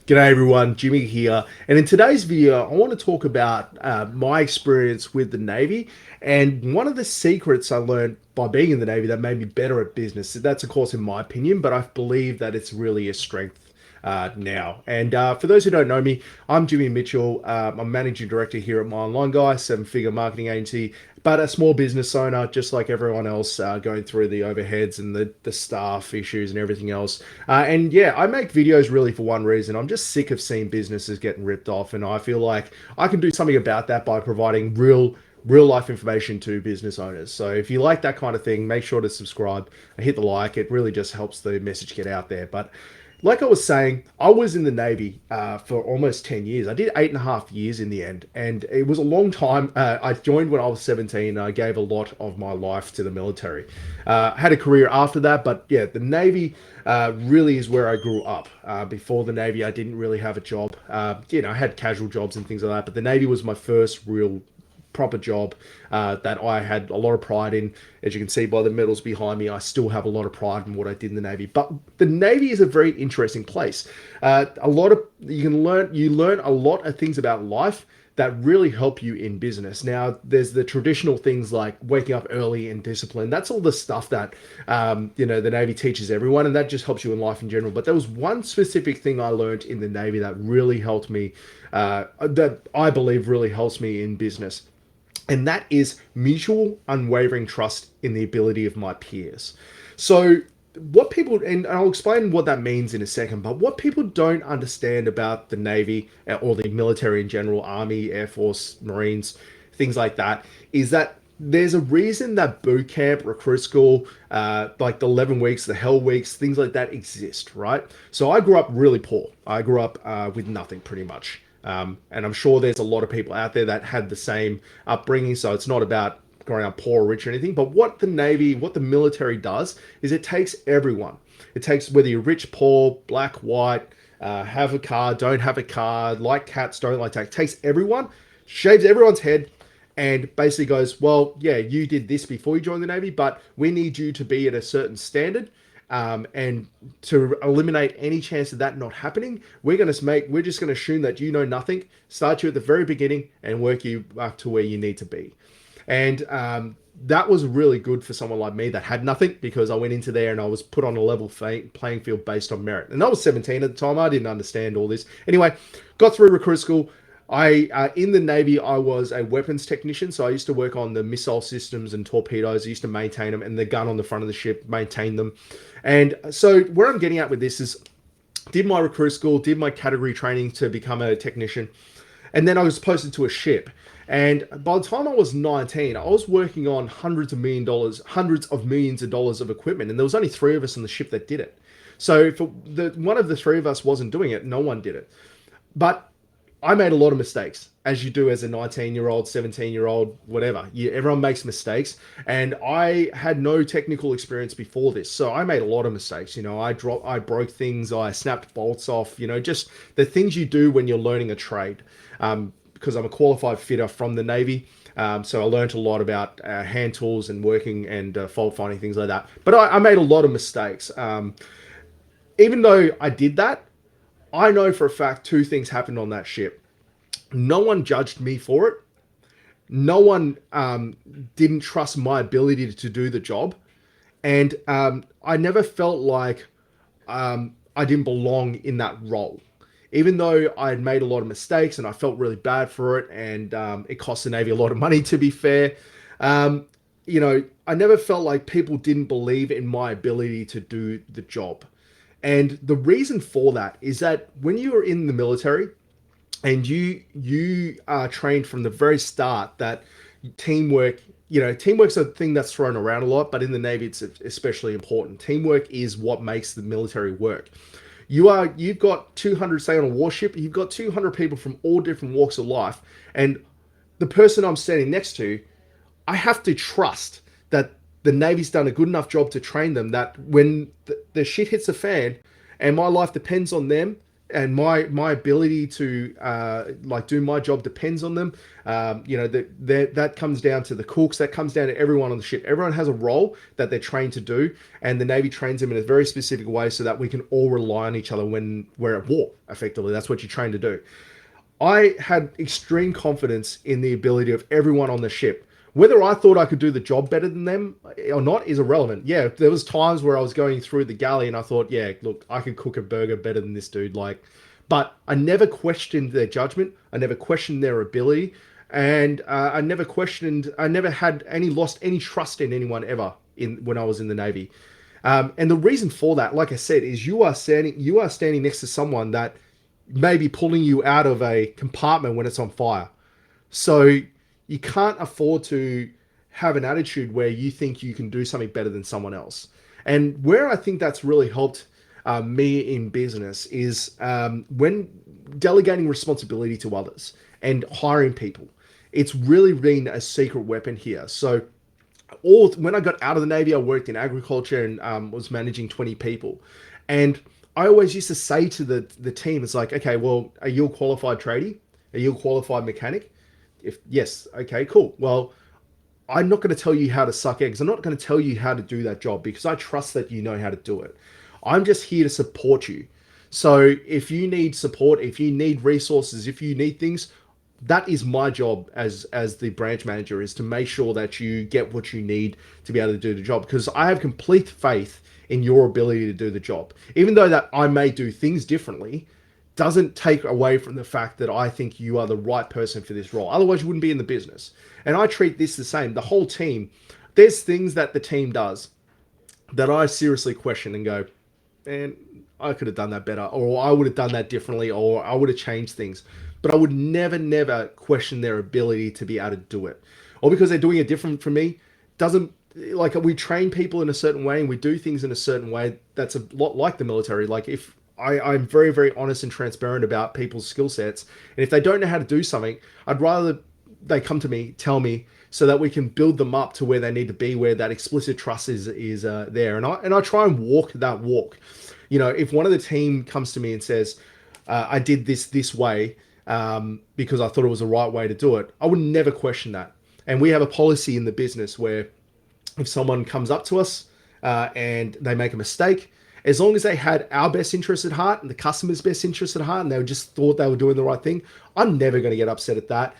G'day everyone, Jimmy here. And in today's video, I want to talk about my experience with the Navy and one of the secrets I learned by being in the Navy that made me better at business. That's, of course, in my opinion, but I believe that it's really a strength now. And for those who don't know me, I'm Jimmy Mitchell. I'm managing director here at My Online Guy, seven-figure marketing agency, but a small business owner, just like everyone else, going through the overheads and the staff issues and everything else. And yeah, I make videos really for one reason. I'm just sick of seeing businesses getting ripped off, and I feel like I can do something about that by providing real life information to business owners. So if you like that kind of thing, make sure to subscribe and hit the like. It really just helps the message get out there. But like I was saying, I was in the Navy for almost 10 years. I did 8.5 years in the end, and it was a long time. I joined when I was 17. And I gave a lot of my life to the military. Had a career after that, but yeah, the Navy really is where I grew up. Before the Navy, I didn't really have a job. I had casual jobs and things like that, but the Navy was my first real proper job that I had a lot of pride in. As you can see by the medals behind me, I still have a lot of pride in what I did in the Navy. But the Navy is a very interesting place. A lot of you learn a lot of things about life that really help you in business. Now, there's the traditional things like waking up early and discipline. That's all the stuff that the Navy teaches everyone, and that just helps you in life in general. But there was one specific thing I learned in the Navy that really helped me, that I believe really helps me in business. And that is mutual, unwavering trust in the ability of my peers. So, what people, and I'll explain what that means in a second, but what people don't understand about the Navy or the military in general, Army, Air Force, Marines, things like that, is that there's a reason that boot camp, recruit school, like the 11 weeks, the hell weeks, things like that exist, right? So I grew up really poor. I grew up with nothing pretty much. And I'm sure there's a lot of people out there that had the same upbringing. So it's not about growing up poor or rich or anything. But what the Navy, what the military does is it takes everyone. It takes whether you're rich, poor, black, white, have a car, don't have a car, like cats, don't like cats. It takes everyone, shaves everyone's head, and basically goes, well, yeah, you did this before you joined the Navy, but we need you to be at a certain standard. And to eliminate any chance of that not happening, we're just going to assume that you know nothing, start you at the very beginning, and work you up to where you need to be. And that was really good for someone like me that had nothing, because I went into there and I was put on a level playing field based on merit. And I was 17 at the time. I didn't understand all this. Anyway, got through recruit school. In the Navy, I was a weapons technician, so I used to work on the missile systems and torpedoes. I used to maintain them, and the gun on the front of the ship, maintain them. And so where I'm getting at with this is, did my recruit school, did my category training to become a technician, and then I was posted to a ship. And by the time I was 19, I was working on hundreds of millions of dollars of equipment, and there was only three of us on the ship that did it. So if one of the three of us wasn't doing it, no one did it. But I made a lot of mistakes, as you do as a 19-year-old, 17-year-old, whatever. Everyone makes mistakes, and I had no technical experience before this, so I made a lot of mistakes. I broke things, I snapped bolts off. Just the things you do when you're learning a trade. Because I'm a qualified fitter from the Navy, so I learned a lot about hand tools and working and fault finding, things like that. But I made a lot of mistakes. Even though I did that, I know for a fact two things happened on that ship. No one judged me for it. No one didn't trust my ability to do the job. And I never felt like I didn't belong in that role. Even though I had made a lot of mistakes and I felt really bad for it, and it cost the Navy a lot of money, to be fair, I never felt like people didn't believe in my ability to do the job. And the reason for that is that when you are in the military and you are trained from the very start that teamwork, teamwork's a thing that's thrown around a lot, but in the Navy it's especially important. Teamwork is what makes the military work. You've got 200, say on a warship, you've got 200 people from all different walks of life, and the person I'm standing next to, I have to trust that the Navy's done a good enough job to train them that when the shit hits the fan and my life depends on them, and my ability to like do my job depends on them. That comes down to the cooks. That comes down to everyone on the ship. Everyone has a role that they're trained to do, and the Navy trains them in a very specific way so that we can all rely on each other when we're at war. Effectively, that's what you're trained to do. I had extreme confidence in the ability of everyone on the ship. Whether I thought I could do the job better than them or not is irrelevant. Yeah, there was times where I was going through the galley and I thought, yeah, look, I could cook a burger better than this dude. Like, but I never questioned their judgment. I never questioned their ability, and I never had any lost any trust in anyone ever in when I was in the Navy. And the reason for that, like I said, is you are standing next to someone that may be pulling you out of a compartment when it's on fire. So you can't afford to have an attitude where you think you can do something better than someone else. And where I think that's really helped me in business is when delegating responsibility to others and hiring people. It's really been a secret weapon here. So all when I got out of the Navy, I worked in agriculture and was managing 20 people. And I always used to say to the team, it's like, okay, well, are you a qualified tradie? Are you a qualified mechanic? If yes, okay, cool. Well, I'm not going to tell you how to suck eggs. I'm not going to tell you how to do that job because I trust that you know how to do it. I'm just here to support you. So if you need support, if you need resources, if you need things, that is my job as the branch manager, is to make sure that you get what you need to be able to do the job, because I have complete faith in your ability to do the job. Even though that I may do things differently, doesn't take away from the fact that I think you are the right person for this role. Otherwise, you wouldn't be in the business. And I treat this the same. The whole team, there's things that the team does that I seriously question and go, man, I could have done that better, or I would have done that differently, or I would have changed things. But I would never question their ability to be able to do it. Or because they're doing it different from me, doesn't like we train people in a certain way and we do things in a certain way that's a lot like the military. Like if I'm very honest and transparent about people's skill sets, and if they don't know how to do something, I'd rather they come to me, tell me, so that we can build them up to where they need to be, where that explicit trust is there. And I try and walk that walk. You know, if one of the team comes to me and says, I did this way because I thought it was the right way to do it, I would never question that. And we have a policy in the business where if someone comes up to us and they make a mistake, as long as they had our best interest at heart and the customer's best interest at heart, and they just thought they were doing the right thing, I'm never going to get upset at that,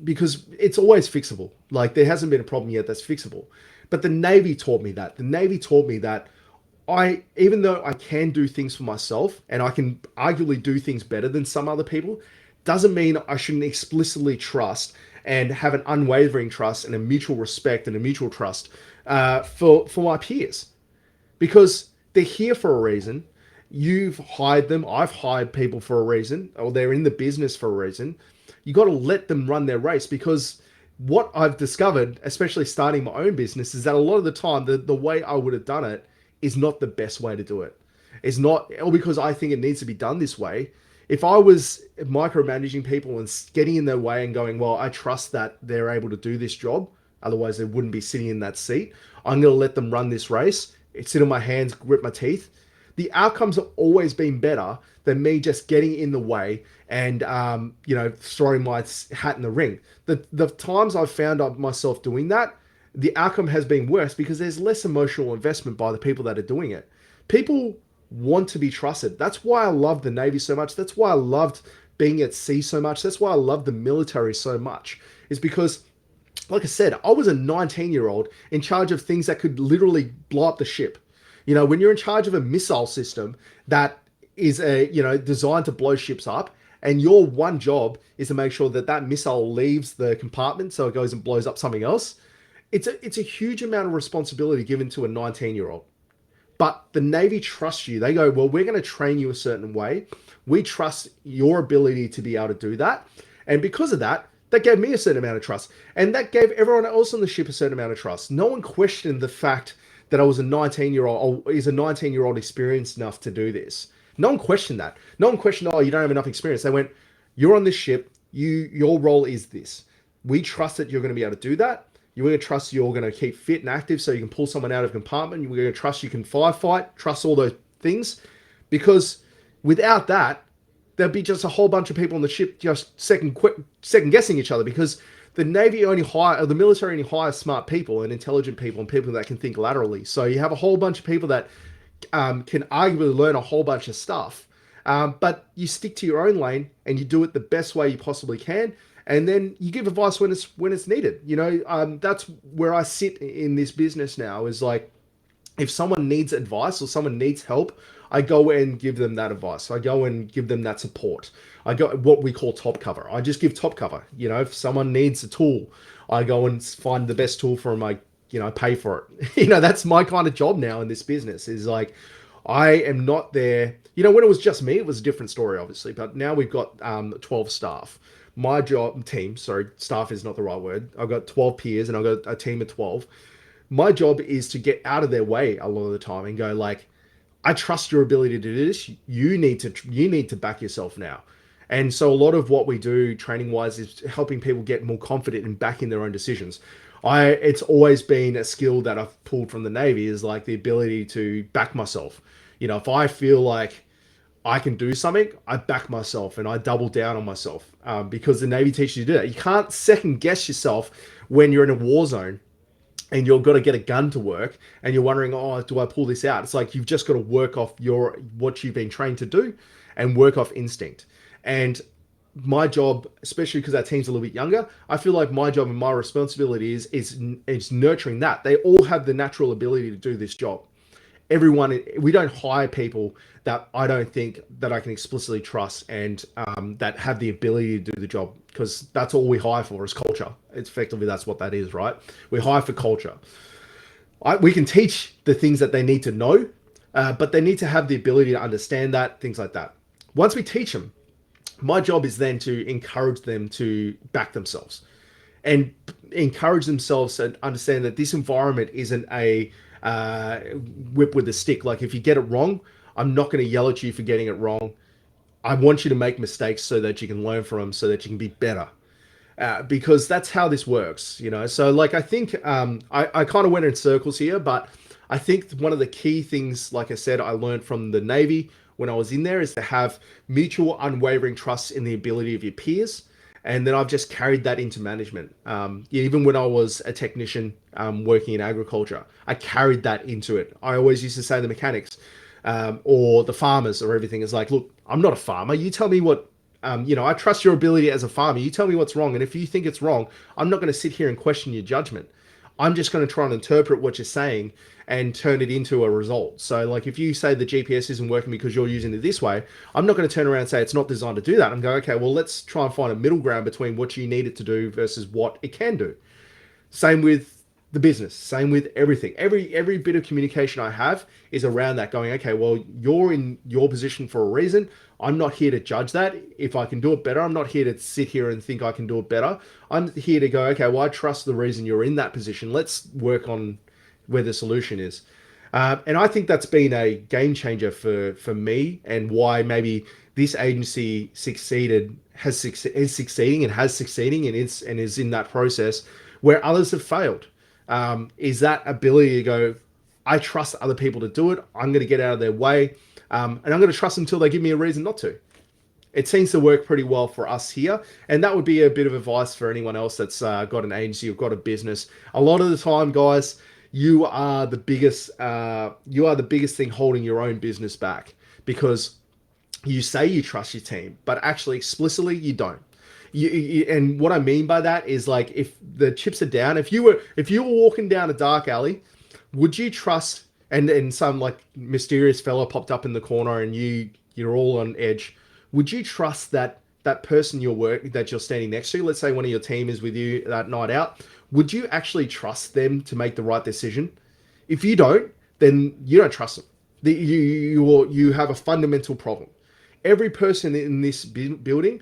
because it's always fixable. Like there hasn't been a problem yet that's fixable. But the Navy taught me that. The Navy taught me that even though I can do things for myself and I can arguably do things better than some other people, doesn't mean I shouldn't explicitly trust and have an unwavering trust and a mutual respect and a mutual trust for my peers, because they're here for a reason. You've hired them. I've hired people for a reason, or they're in the business for a reason. You got to let them run their race, because what I've discovered, especially starting my own business, is that a lot of the time, the way I would have done it is not the best way to do it. It's not, or because I think it needs to be done this way. If I was micromanaging people and getting in their way and going, well, I trust that they're able to do this job, otherwise they wouldn't be sitting in that seat, I'm going to let them run this race, sit on my hands, grip my teeth. The outcomes have always been better than me just getting in the way and throwing my hat in the ring. The times I've found myself doing that, the outcome has been worse because there's less emotional investment by the people that are doing it. People want to be trusted. That's why I love the Navy so much. That's why I loved being at sea so much. That's why I love the military so much, is because, like I said, I was a 19-year-old in charge of things that could literally blow up the ship. You know, when you're in charge of a missile system that is designed to blow ships up, and your one job is to make sure that that missile leaves the compartment so it goes and blows up something else, it's a huge amount of responsibility given to a 19-year-old. But the Navy trusts you. They go, well, we're going to train you a certain way. We trust your ability to be able to do that. And because of that, that gave me a certain amount of trust. And that gave everyone else on the ship a certain amount of trust. No one questioned the fact that I was a 19-year-old, or is a 19-year-old experienced enough to do this. No one questioned that. No one questioned, oh, you don't have enough experience. They went, you're on this ship. Your role is this. We trust that you're going to be able to do that. You're going to trust you're going to keep fit and active so you can pull someone out of a compartment. You're going to trust you can firefight, trust all those things, because Without that, there'd be just a whole bunch of people on the ship just second guessing each other, because the Navy only hire, or the military only hires smart people and intelligent people and people that can think laterally. So you have a whole bunch of people that can arguably learn a whole bunch of stuff, but you stick to your own lane and you do it the best way you possibly can, and then you give advice when it's needed. That's where I sit in this business now. Is like, if someone needs advice or someone needs help, I go and give them that advice. I go and give them that support. I go what we call top cover. I just give top cover. If someone needs a tool, I go and find the best tool for them. I pay for it. That's my kind of job now in this business. Is like, I am not there. When it was just me, it was a different story, obviously. But now we've got 12 staff. My job, team, sorry, staff is not the right word. I've got 12 peers and I've got a team of 12. My job is to get out of their way a lot of the time and go like, I trust your ability to do this. You need to back yourself now. And so a lot of what we do training wise is helping people get more confident in backing their own decisions. It's always been a skill that I've pulled from the Navy, is like the ability to back myself. If I feel like I can do something, I back myself and I double down on myself, because the Navy teaches you to do that. You can't second guess yourself when you're in a war zone and you've got to get a gun to work and you're wondering, oh, do I pull this out? It's like, you've just got to work off what you've been trained to do and work off instinct. And my job, especially because our team's a little bit younger, I feel like my job and my responsibility is nurturing that. They all have the natural ability to do this job. We don't hire people that I don't think that I can explicitly trust, and that have the ability to do the job, because that's all we hire for is culture. It's effectively, that's what that is, right? We hire for culture. We can teach the things that they need to know, but they need to have the ability to understand that, things like that. Once we teach them, my job is then to encourage them to back themselves and encourage themselves and understand that this environment isn't a whip with a stick. Like, if you get it wrong, I'm not going to yell at you for getting it wrong. I want you to make mistakes so that you can learn from them, so that you can be better. Because that's how this works. So, like, I think I kind of went in circles here, but I think one of the key things, like I said, I learned from the Navy when I was in there, is to have mutual, unwavering trust in the ability of your peers. And then I've just carried that into management. Even when I was a technician working in agriculture, I carried that into it. I always used to say to the mechanics, or the farmers or everything, is like, look, I'm not a farmer. You tell me what, I trust your ability as a farmer. You tell me what's wrong. And if you think it's wrong, I'm not going to sit here and question your judgment. I'm just going to try and interpret what you're saying and turn it into a result. So, like, if you say the GPS isn't working because you're using it this way, I'm not going to turn around and say it's not designed to do that. I'm going, okay, well, let's try and find a middle ground between what you need it to do versus what it can do. Same with the business, same with everything. Every bit of communication I have is around that, going, okay, well, you're in your position for a reason. I'm not here to judge that. If I can do it better, I'm not here to sit here and think I can do it better. I'm here to go, okay, well, I trust the reason you're in that position. Let's work on where the solution is. And I think that's been a game changer for me, and why maybe this agency is succeeding and is in that process where others have failed. Is that ability to go, I trust other people to do it. I'm going to get out of their way, and I'm going to trust them until they give me a reason not to. It seems to work pretty well for us here, and that would be a bit of advice for anyone else that's got an agency or got a business. A lot of the time, guys, you are the biggest thing holding your own business back, because you say you trust your team, but actually explicitly you don't. And what I mean by that is, like, if the chips are down, if you were walking down a dark alley, would you trust, and some like mysterious fella popped up in the corner and you're all on edge, would you trust that person that you're standing next to, let's say one of your team is with you that night out, would you actually trust them to make the right decision? If you don't, then you don't trust them. You have a fundamental problem. Every person in this building,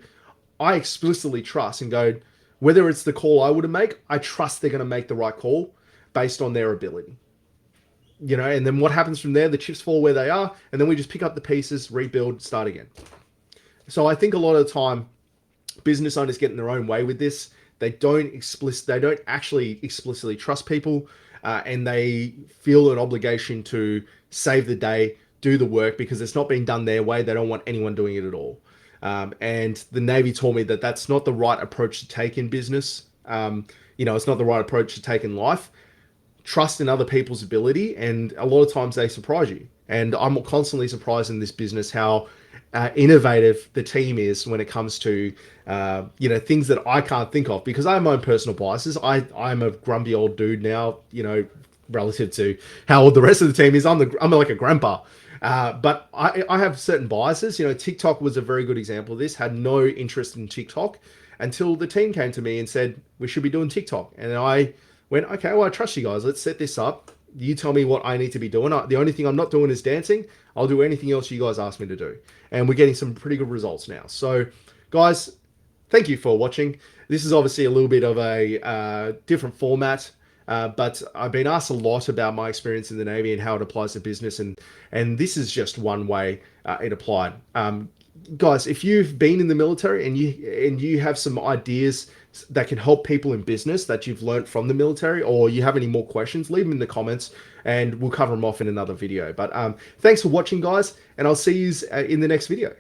I explicitly trust and go, whether it's the call I would make, I trust they're going to make the right call based on their ability. And then what happens from there, the chips fall where they are, and then we just pick up the pieces, rebuild, start again. So I think a lot of the time, business owners get in their own way with this. They don't actually explicitly trust people, and they feel an obligation to save the day, do the work because it's not being done their way. They don't want anyone doing it at all. And the Navy taught me that that's not the right approach to take in business. It's not the right approach to take in life. Trust in other people's ability, and a lot of times they surprise you. And I'm constantly surprised in this business how innovative the team is when it comes to things that I can't think of, because I have my own personal biases. I'm a grumpy old dude now, relative to how old the rest of the team is. I'm like a grandpa. But I have certain biases. TikTok was a very good example of this. Had no interest in TikTok until the team came to me and said, we should be doing TikTok. And I went, okay, well, I trust you guys. Let's set this up. You tell me what I need to be doing. The only thing I'm not doing is dancing. I'll do anything else you guys ask me to do. And we're getting some pretty good results now. So, guys, thank you for watching. This is obviously a little bit of a different format. But I've been asked a lot about my experience in the Navy and how it applies to business, and this is just one way it applied. Guys, if you've been in the military and you have some ideas that can help people in business that you've learned from the military, or you have any more questions, leave them in the comments and we'll cover them off in another video. But thanks for watching, guys, and I'll see you in the next video.